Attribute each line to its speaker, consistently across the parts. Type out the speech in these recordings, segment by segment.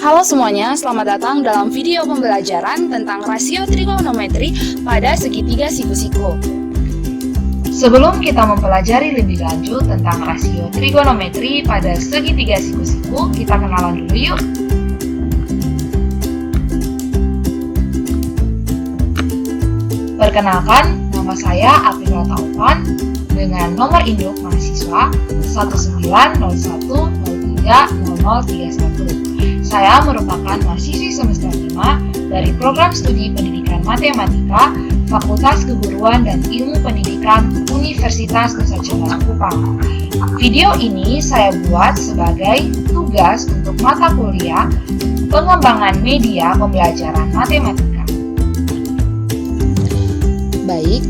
Speaker 1: Halo semuanya, selamat datang dalam video pembelajaran tentang rasio trigonometri pada segitiga siku-siku. Sebelum kita mempelajari lebih lanjut tentang rasio trigonometri pada segitiga siku-siku, kita kenalan dulu yuk. Perkenalkan, nama saya Aprila Taufan dengan nomor induk mahasiswa 190103031. Saya merupakan mahasiswi semester 5 dari Program Studi Pendidikan Matematika Fakultas Keguruan dan Ilmu Pendidikan Universitas Nusa Tenggara Kupang. Video ini saya buat sebagai tugas untuk mata kuliah Pengembangan Media Pembelajaran Matematika.
Speaker 2: Baik,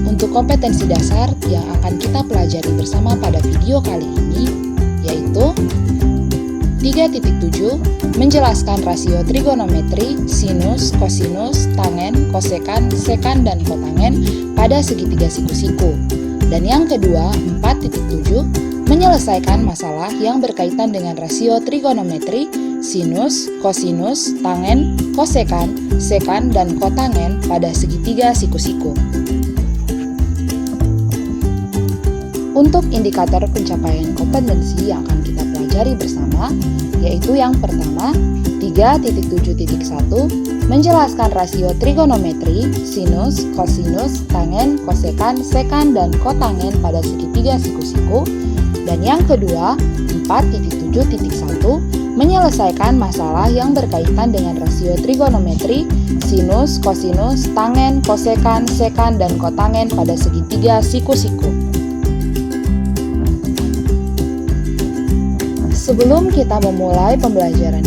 Speaker 2: untuk kompetensi dasar yang akan kita pelajari bersama pada video kali ini yaitu 3.7 menjelaskan rasio trigonometri, sinus, kosinus, tangen, kosekan, sekan, dan kotangen pada segitiga siku-siku. Dan yang kedua, 4.7 menyelesaikan masalah yang berkaitan dengan rasio trigonometri, sinus, kosinus, tangen, kosekan, sekan, dan kotangen pada segitiga siku-siku. Untuk indikator pencapaian kompetensi yang akan kita pelajari bersama, yaitu yang pertama, 3.7.1 menjelaskan rasio trigonometri, sinus, kosinus, tangen, kosekan, sekan, dan kotangen pada segitiga siku-siku. Dan yang kedua, 4.7.1 menyelesaikan masalah yang berkaitan dengan rasio trigonometri, sinus, kosinus, tangen, kosekan, sekan, dan kotangen pada segitiga siku-siku. Sebelum kita memulai pembelajaran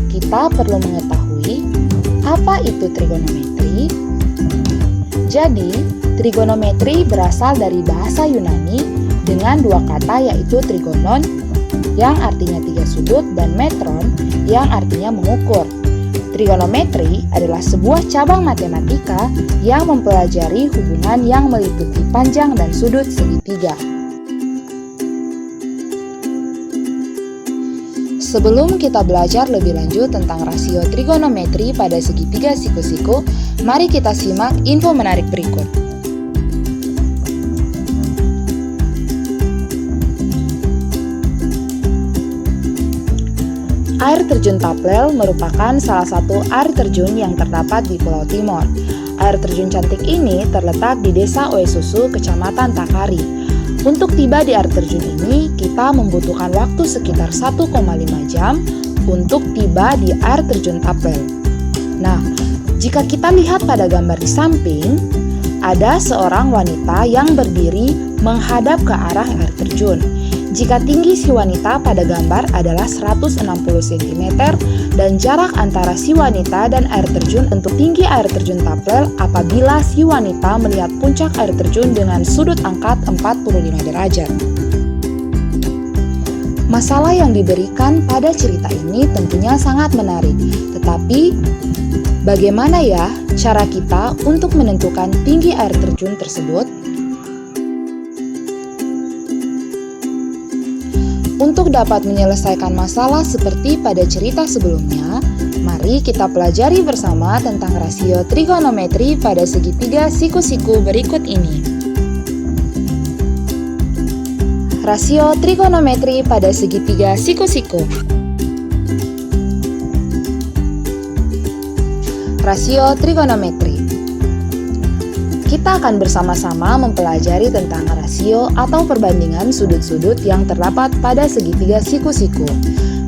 Speaker 2: kita perlu mengetahui apa itu trigonometri. Jadi, trigonometri berasal dari bahasa Yunani dengan dua kata yaitu trigonon yang artinya tiga sudut dan metron yang artinya mengukur. Trigonometri adalah sebuah cabang matematika yang mempelajari hubungan yang meliputi panjang dan sudut segitiga. Sebelum kita belajar lebih lanjut tentang rasio trigonometri pada segitiga siku-siku, mari kita simak info menarik berikut. Air terjun Tapel merupakan salah satu air terjun yang terdapat di Pulau Timor. Air terjun cantik ini terletak di Desa Oesusu, Kecamatan Takari. Untuk tiba di air terjun ini, kita membutuhkan waktu sekitar 1,5 jam untuk tiba di air terjun Tapel. Nah, jika kita lihat pada gambar di samping, ada seorang wanita yang berdiri menghadap ke arah air terjun. Jika tinggi si wanita pada gambar adalah 160 cm dan jarak antara si wanita dan air terjun untuk tinggi air terjun Tapel apabila si wanita melihat puncak air terjun dengan sudut angkat 45 derajat. Masalah yang diberikan pada cerita ini tentunya sangat menarik, tetapi bagaimana ya cara kita untuk menentukan tinggi air terjun tersebut? Untuk dapat menyelesaikan masalah seperti pada cerita sebelumnya, mari kita pelajari bersama tentang rasio trigonometri pada segitiga siku-siku berikut ini. Rasio trigonometri pada segitiga siku-siku. Rasio trigonometri. Kita akan bersama-sama mempelajari tentang rasio atau perbandingan sudut-sudut yang terdapat pada segitiga siku-siku.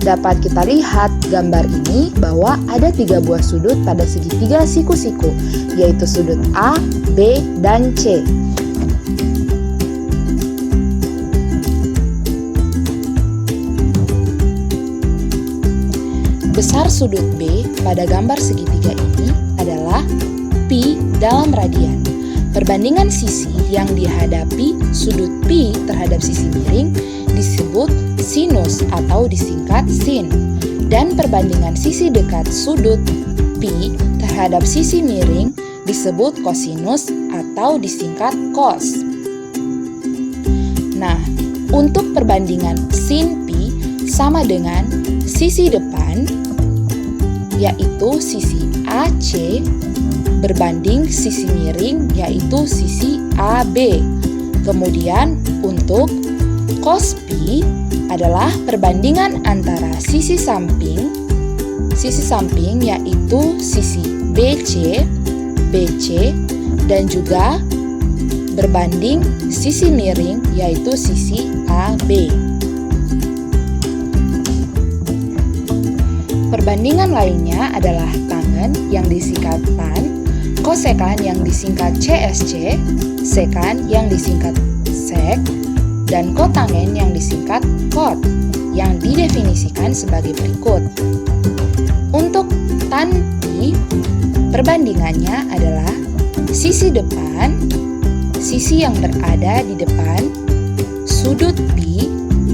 Speaker 2: Dapat kita lihat gambar ini bahwa ada 3 buah sudut pada segitiga siku-siku, yaitu sudut A, B, dan C. Besar sudut B pada gambar segitiga ini adalah pi dalam radian. Perbandingan sisi yang dihadapi sudut pi terhadap sisi miring disebut sinus atau disingkat sin. Dan perbandingan sisi dekat sudut pi terhadap sisi miring disebut kosinus atau disingkat cos. Nah, untuk perbandingan sin pi sama dengan sisi depan yaitu sisi AC, berbanding sisi miring, yaitu sisi AB. Kemudian untuk cos P adalah perbandingan antara sisi samping yaitu sisi BC, dan juga berbanding sisi miring yaitu sisi AB. Perbandingan lainnya adalah tangen yang disingkat tan, kosekan yang disingkat CSC, sekan yang disingkat sek, dan kotangen yang disingkat kot, yang didefinisikan sebagai berikut. Untuk tan P, perbandingannya adalah sisi depan, sisi yang berada di depan sudut P,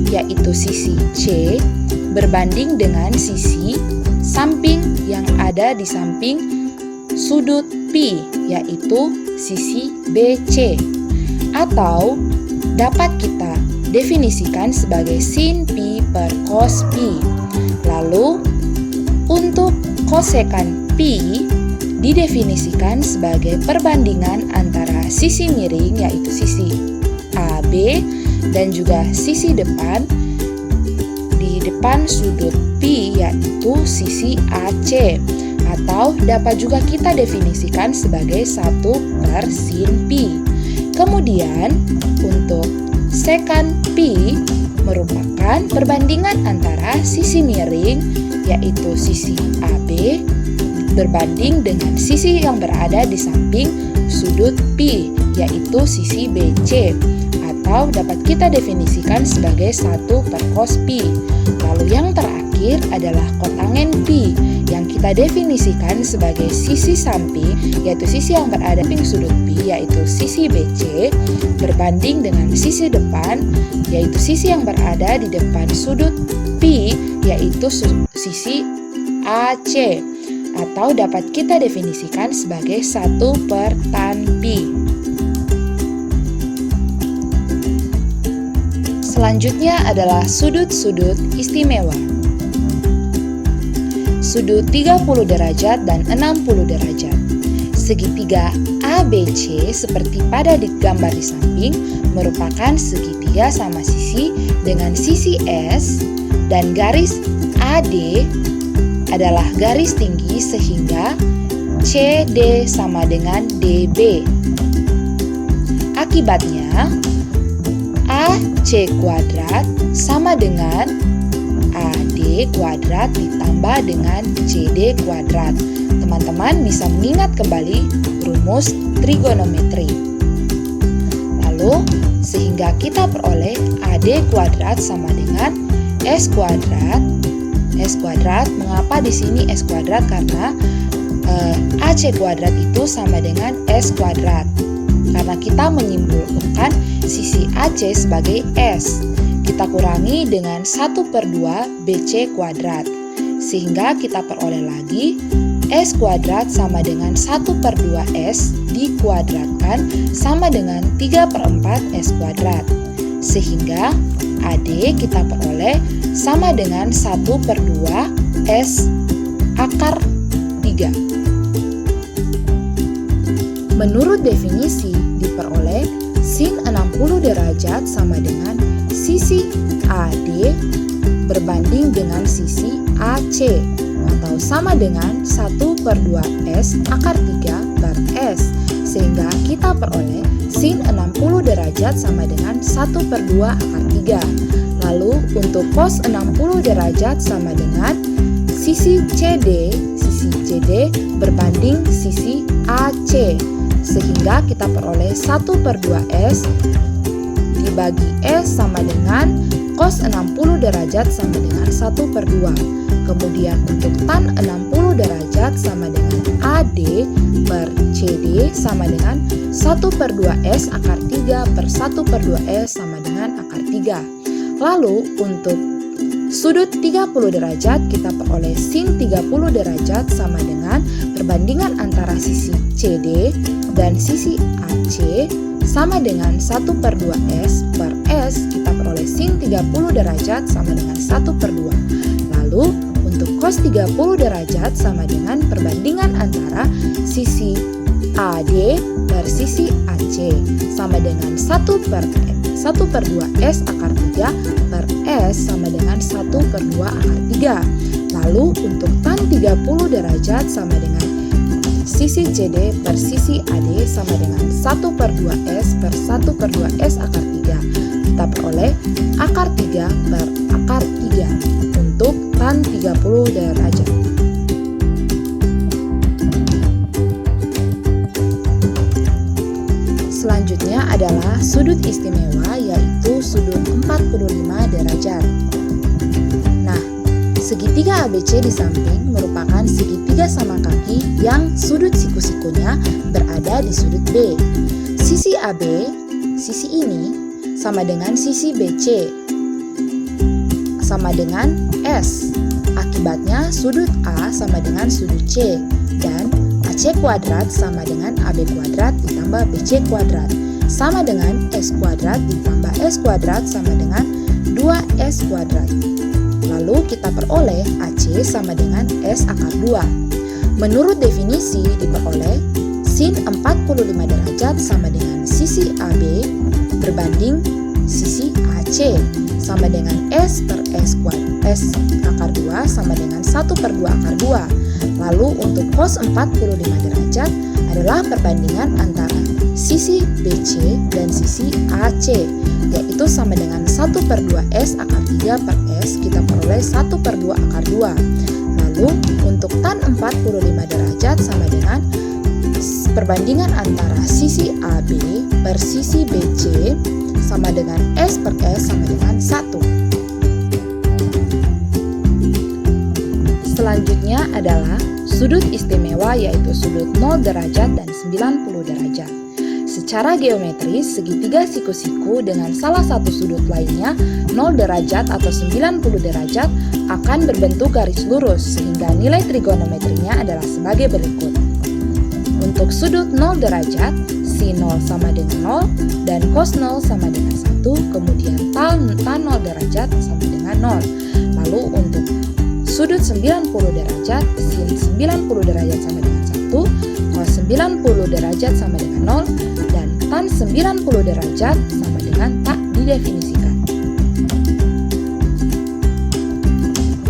Speaker 2: yaitu sisi C, berbanding dengan sisi samping yang ada di samping sudut P, yaitu sisi BC. Atau dapat kita definisikan sebagai sin P per cos P. Lalu, untuk kosekan P didefinisikan sebagai perbandingan antara sisi miring, yaitu sisi AB, dan juga sisi depan di depan sudut P, yaitu sisi AC. Atau dapat juga kita definisikan sebagai 1 per sin P. Kemudian, untuk sekan P merupakan perbandingan antara sisi miring, yaitu sisi AB, berbanding dengan sisi yang berada di samping sudut P, yaitu sisi BC. Atau dapat kita definisikan sebagai 1 per cos P. Lalu yang terakhir adalah kotangen P, yang kita definisikan sebagai sisi samping, yaitu sisi yang berada di sudut P, yaitu sisi BC, berbanding dengan sisi depan, yaitu sisi yang berada di depan sudut P, yaitu sisi AC. Atau dapat kita definisikan sebagai 1 per tan P. Selanjutnya adalah sudut-sudut istimewa. Sudut 30 derajat dan 60 derajat. Segitiga ABC seperti pada gambar di samping merupakan segitiga sama sisi dengan sisi S, dan garis AD adalah garis tinggi sehingga CD sama dengan DB. Akibatnya, AC kuadrat sama dengan AD kuadrat ditambah dengan CD kuadrat. Teman-teman bisa mengingat kembali rumus trigonometri. Lalu, sehingga kita peroleh AD kuadrat sama dengan S kuadrat. S kuadrat, mengapa di sini S kuadrat? Karena AC kuadrat itu sama dengan S kuadrat. Karena kita menyimpulkan sisi AC sebagai S. Kita kurangi dengan 1/2 BC kuadrat. Sehingga kita peroleh lagi S kuadrat sama dengan 1/2 S dikuadratkan sama dengan 3/4 S kuadrat. Sehingga AD kita peroleh sama dengan 1/2 S akar 3. Menurut definisi diperoleh sin 60 derajat sama dengan sisi AD berbanding dengan sisi AC, atau sama dengan 1/2 S akar 3 per S, sehingga kita peroleh sin 60 derajat sama dengan 1/2 akar 3. Lalu untuk cos 60 derajat sama dengan sisi CD berbanding sisi AC, sehingga kita peroleh 1/2 S dibagi S sama dengan cos 60 derajat sama dengan 1/2. Kemudian untuk tan 60 derajat sama dengan AD per CD sama dengan 1/2 S akar 3 per 1/2 S sama dengan akar 3. Lalu untuk sudut 30 derajat kita peroleh sin 30 derajat sama dengan perbandingan antara sisi CD dan sisi AC sama dengan 1/2 S per S, kita peroleh sin 30 derajat sama dengan 1/2. Lalu untuk cos cos 30 derajat sama dengan perbandingan antara sisi AD per sisi AC sama dengan 1/2 S akar 3 per S sama dengan 1/2 akar 3. Lalu untuk tan 30 derajat sama dengan sisi CD per sisi AD sama dengan 1/2 S per 1/2 S akar 3. Kita peroleh akar 3 per akar 3 untuk tan 30 derajat. Selanjutnya adalah sudut istimewa, yaitu sudut 45 derajat. Nah, segitiga ABC di samping merupakan segitiga sama kaki yang sudut siku-sikunya berada di sudut B. Sisi AB, sisi ini, sama dengan sisi BC, sama dengan S. Akibatnya sudut A sama dengan sudut C, dan AC kuadrat sama dengan AB kuadrat ditambah BC kuadrat, sama dengan S kuadrat ditambah S kuadrat sama dengan 2S kuadrat. Lalu kita peroleh AC sama dengan S akar 2. Menurut definisi diperoleh sin 45 derajat sama dengan sisi AB berbanding sisi AC sama dengan S per S kuadrat S akar 2 sama dengan 1/2 akar 2. Lalu untuk cos 45 derajat adalah perbandingan antara sisi BC dan sisi AC, yaitu sama dengan 1/2 S akar 3 per S, kita peroleh 1/2 akar 2. Lalu untuk tan 45 derajat sama dengan perbandingan antara sisi AB per sisi BC sama dengan S per S sama dengan 1. Selanjutnya adalah sudut istimewa, yaitu sudut 0 derajat dan 90 derajat. Secara geometris, segitiga siku-siku dengan salah satu sudut lainnya 0 derajat atau 90 derajat akan berbentuk garis lurus, sehingga nilai trigonometrinya adalah sebagai berikut. Untuk sudut 0 derajat, sin 0 sama dengan 0 dan cos 0 sama dengan 1, kemudian tan 0 derajat sama dengan 0. Lalu untuk sudut 90 derajat, sin 90 derajat sama dengan 1, cos 90 derajat sama dengan 0, dan tan 90 derajat sama dengan tak didefinisikan.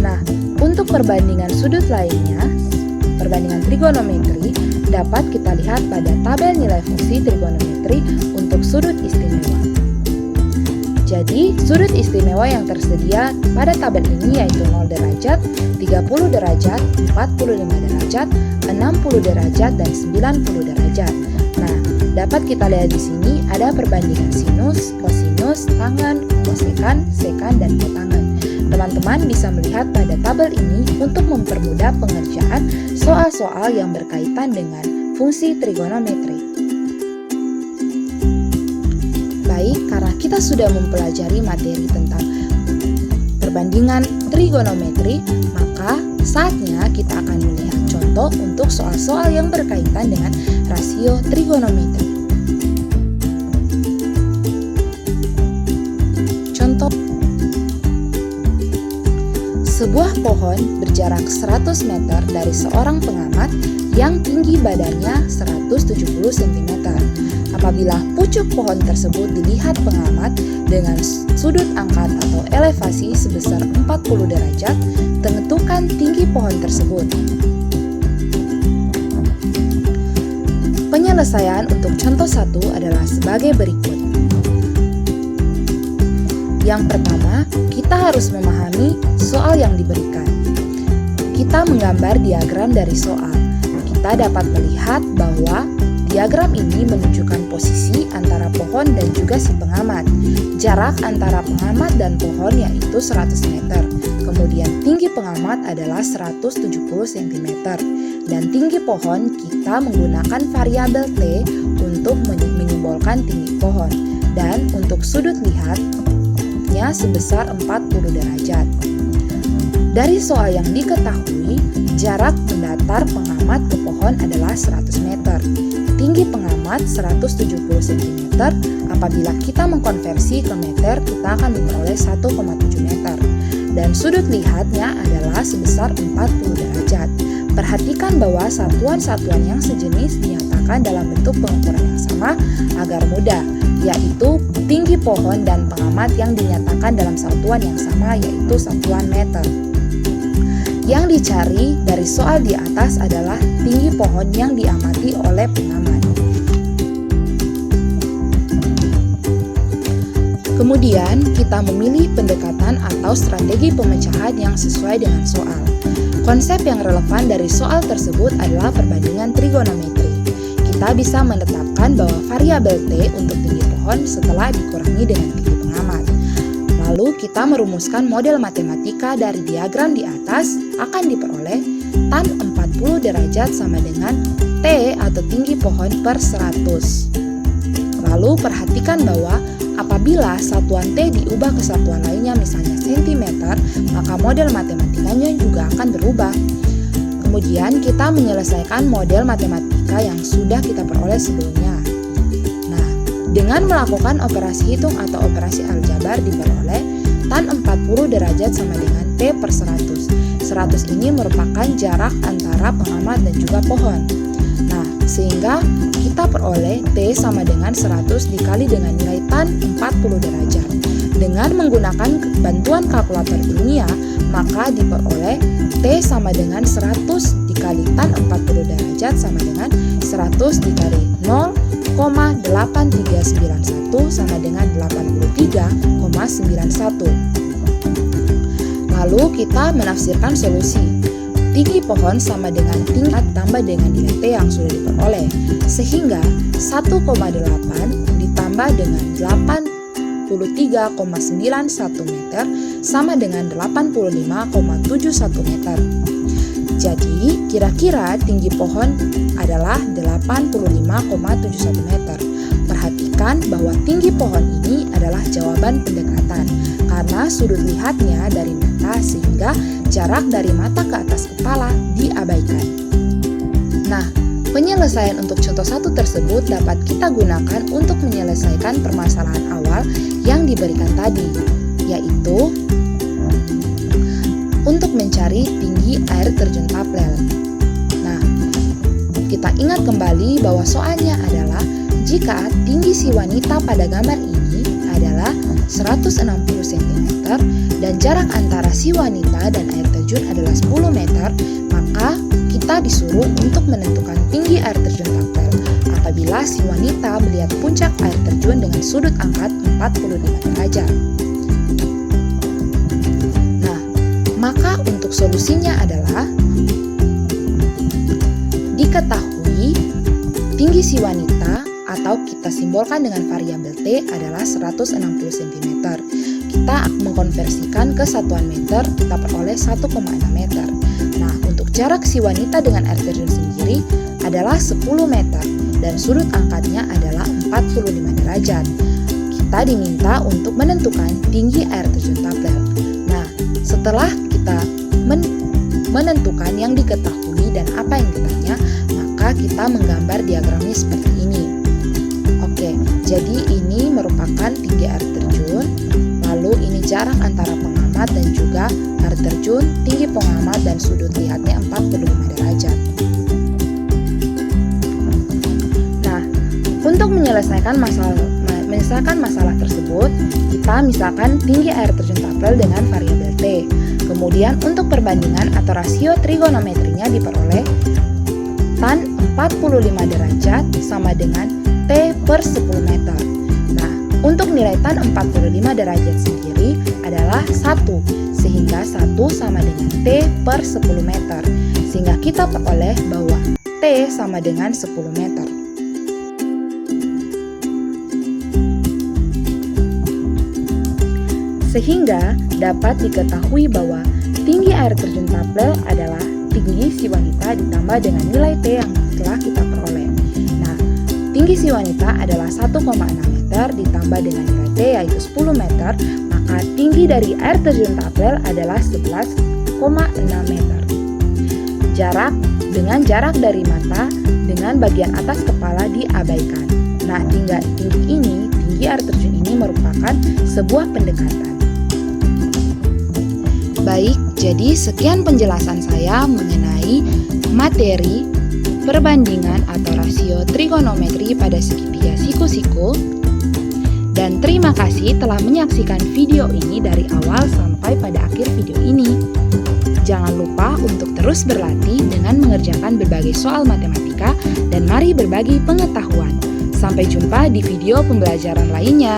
Speaker 2: Nah, untuk perbandingan sudut lainnya, perbandingan trigonometri, dapat kita lihat pada tabel nilai fungsi trigonometri untuk sudut istimewa. Jadi, sudut istimewa yang tersedia pada tabel ini yaitu 0 derajat, 30 derajat, 45 derajat, 60 derajat, dan 90 derajat. Nah, dapat kita lihat di sini ada perbandingan sinus, kosinus, tangen, kosekan, sekan, dan kotangen. Teman-teman bisa melihat pada tabel ini untuk mempermudah pengerjaan soal-soal yang berkaitan dengan fungsi trigonometri. Baik, karena kita sudah mempelajari materi tentang perbandingan trigonometri, maka saatnya kita akan melihat contoh untuk soal-soal yang berkaitan dengan rasio trigonometri. Contoh: sebuah pohon berjarak 100 meter dari seorang pengamat yang tinggi badannya 170 cm. Apabila pucuk pohon tersebut dilihat pengamat dengan sudut angkat atau elevasi sebesar 40 derajat, tentukan tinggi pohon tersebut. Penyelesaian untuk contoh 1 adalah sebagai berikut. Yang pertama, kita harus memahami soal yang diberikan. Kita menggambar diagram dari soal. Kita dapat melihat bahwa diagram ini menunjukkan posisi antara pohon dan juga si pengamat. Jarak antara pengamat dan pohon yaitu 100 meter. Kemudian tinggi pengamat adalah 170 cm. Dan tinggi pohon kita menggunakan variabel T untuk menyimbolkan tinggi pohon. Dan untuk sudut lihatnya sebesar 40 derajat. Dari soal yang diketahui, jarak mendatar pengamat ke pohon adalah 100 meter. Tinggi pengamat 170 cm. Apabila kita mengkonversi ke meter, kita akan memperoleh 1,7 meter. dan sudut lihatnya adalah sebesar 40 derajat. Perhatikan bahwa satuan-satuan yang sejenis dinyatakan dalam bentuk pengukuran yang sama agar mudah, yaitu tinggi pohon dan pengamat yang dinyatakan dalam satuan yang sama, yaitu satuan meter. Yang dicari dari soal di atas adalah tinggi pohon yang diamati oleh pengamat. Kemudian, kita memilih pendekatan atau strategi pemecahan yang sesuai dengan soal. Konsep yang relevan dari soal tersebut adalah perbandingan trigonometri. Kita bisa menetapkan bahwa variabel T untuk tinggi pohon setelah dikurangi dengan tinggi pengamat. Lalu kita merumuskan model matematika dari diagram di atas akan diperoleh tan 40 derajat sama dengan T atau tinggi pohon per 100. Lalu perhatikan bahwa apabila satuan T diubah ke satuan lainnya misalnya cm, maka model matematikanya juga akan berubah. Kemudian kita menyelesaikan model matematika yang sudah kita peroleh sebelumnya. Nah, dengan melakukan operasi hitung atau operasi aljabar diperoleh tan 40 derajat sama dengan T per 100. 100 ini merupakan jarak antara pengamat dan juga pohon. Nah, sehingga kita peroleh T sama dengan 100 dikali dengan nilai tan 40 derajat. Dengan menggunakan bantuan kalkulator ilmiah, maka diperoleh T sama dengan 100 dikali tan 40 derajat sama dengan 100 dikali 0,8391 sama dengan 83,91. Lalu kita menafsirkan solusi. Tinggi pohon sama dengan tinggi tambah dengan nilai T yang sudah diperoleh, sehingga 1,8 ditambah dengan 83,91 meter sama dengan 85,71 meter. Jadi, kira-kira tinggi pohon adalah 85,71 meter. Perhatikan bahwa tinggi pohon ini adalah jawaban pendekatan, karena sudut lihatnya dari mata sehingga jarak dari mata ke atas kepala diabaikan. Nah, penyelesaian untuk contoh 1 tersebut dapat kita gunakan untuk menyelesaikan permasalahan awal yang diberikan tadi, yaitu untuk mencari tinggi air terjun Tapel. Nah, kita ingat kembali bahwa soalnya adalah jika tinggi si wanita pada gambar ini adalah 160 cm dan jarak antara si wanita dan air terjun adalah 10 meter, maka kita disuruh untuk menentukan tinggi air terjun Tapel apabila si wanita melihat puncak air terjun dengan sudut angkat 45 derajat. Nah, maka untuk solusinya adalah diketahui tinggi si wanita atau kita simbolkan dengan variabel T adalah 160 cm. Kita mengkonversikan ke satuan meter, kita peroleh 1,6 meter. Nah, untuk jarak si wanita dengan air terjun sendiri adalah 10 meter dan sudut angkatnya adalah 45 derajat. Kita diminta untuk menentukan tinggi air terjun Tapel. Nah, setelah kita menentukan yang diketahui dan apa yang ditanya, maka kita menggambar diagramnya seperti ini. Oke, jadi ini merupakan tinggi air terjun, lalu ini jarak antara pengamat dan juga air terjun, tinggi pengamat dan sudut lihatnya 45 derajat. Nah, untuk menyelesaikan masalah tersebut, kita misalkan tinggi air terjun Tapel dengan variabel T. Kemudian untuk perbandingan atau rasio trigonometrinya diperoleh tan 45 derajat sama dengan T per 10 meter. Nah, untuk nilai tan 45 derajat sendiri adalah 1, sehingga 1 sama dengan T per 10 meter. Sehingga kita peroleh bahwa T sama dengan 10 meter. Sehingga dapat diketahui bahwa tinggi air terjun Tapel adalah tinggi si wanita ditambah dengan nilai T yang telah kita peroleh. Nah, tinggi si wanita adalah 1,6 meter ditambah dengan nilai T yaitu 10 meter, maka tinggi dari air terjun Tapel adalah 11,6 meter. Jarak dari mata dengan bagian atas kepala diabaikan. Nah, tinggi air terjun ini merupakan sebuah pendekatan. Baik, jadi sekian penjelasan saya mengenai materi perbandingan atau rasio trigonometri pada segitiga siku-siku. Dan terima kasih telah menyaksikan video ini dari awal sampai pada akhir video ini. Jangan lupa untuk terus berlatih dengan mengerjakan berbagai soal matematika dan mari berbagi pengetahuan. Sampai jumpa di video pembelajaran lainnya.